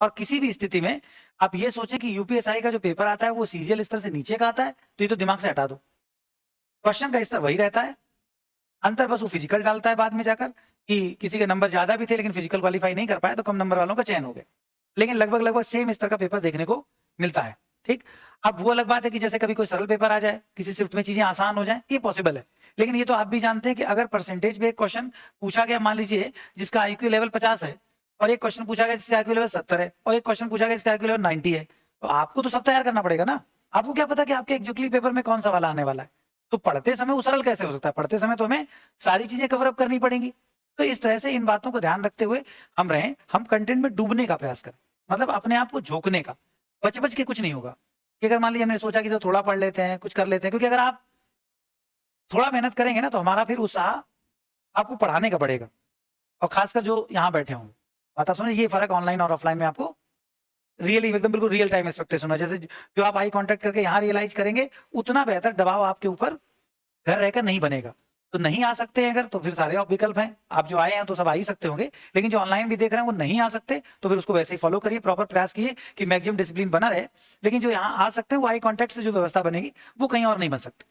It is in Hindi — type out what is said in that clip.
और किसी भी स्थिति में आप ये सोचें कि यूपीएसआई का जो पेपर आता है वो सीजीएल स्तर से नीचे का आता है, तो ये तो दिमाग से हटा दो। क्वेश्चन का स्तर वही रहता है, अंतर बस वो फिजिकल डालता है बाद में जाकर कि किसी के नंबर ज्यादा भी थे लेकिन फिजिकल क्वालिफाई नहीं कर पाए तो कम नंबर वालों का चयन हो गया, लेकिन लगभग सेम स्तर का पेपर देखने को मिलता है। ठीक, अब वो अलग बात है कि जैसे कभी कोई सरल पेपर आ जाए, किसी शिफ्ट में चीजें आसान हो जाए, ये पॉसिबल है। लेकिन ये तो आप भी जानते हैं कि अगर परसेंटेज पे एक क्वेश्चन पूछा गया, मान लीजिए जिसका आईक्यू लेवल 50 है, और एक क्वेश्चन पूछा गया जिसका आईक्यू लेवल 70 है, और एक क्वेश्चन पूछा गया जिसका आईक्यू लेवल 90 है, तो आपको तो सब तैयार करना पड़ेगा ना। आपको क्या पता कि आपके एग्जैक्टली पेपर में कौन सा वाला आने वाला है, तो पढ़ते समय वो सरल कैसे हो सकता है? पढ़ते समय तो हमें सारी चीजें कवर अप करनी पड़ेंगी। तो इस तरह से इन बातों को ध्यान रखते हुए हम कंटेंट में डूबने का प्रयास करें, मतलब अपने आप को झोंकने का। बच बच के कुछ नहीं होगा कि अगर मान लीजिए हमने सोचा कि तो थोड़ा पढ़ लेते हैं, कुछ कर लेते हैं, क्योंकि अगर आप थोड़ा मेहनत करेंगे ना तो हमारा फिर उत्साह आपको पढ़ाने का बढ़ेगा। और खासकर जो यहाँ बैठे होंगे, बात आप समझे, ये फर्क ऑनलाइन और ऑफलाइन में आपको रियली एकदम बिल्कुल रियल टाइम एक्सपेक्टेशन है। जैसे जो आप आई कांटेक्ट करके यहाँ रियलाइज करेंगे, उतना बेहतर दबाव आपके ऊपर घर रहकर नहीं बनेगा। तो नहीं आ सकते हैं अगर, तो फिर सारे और विकल्प हैं। आप जो आए हैं तो सब आ ही सकते होंगे, लेकिन जो ऑनलाइन भी देख रहे हैं वो नहीं आ सकते, तो फिर उसको वैसे ही फॉलो करिए, प्रॉपर प्रयास कीजिए कि मैक्सिमम डिसिप्लिन बना रहे। लेकिन जो यहाँ आ सकते हैं वो आई कांटेक्ट से जो व्यवस्था बनेगी वो कहीं और नहीं बन सकती।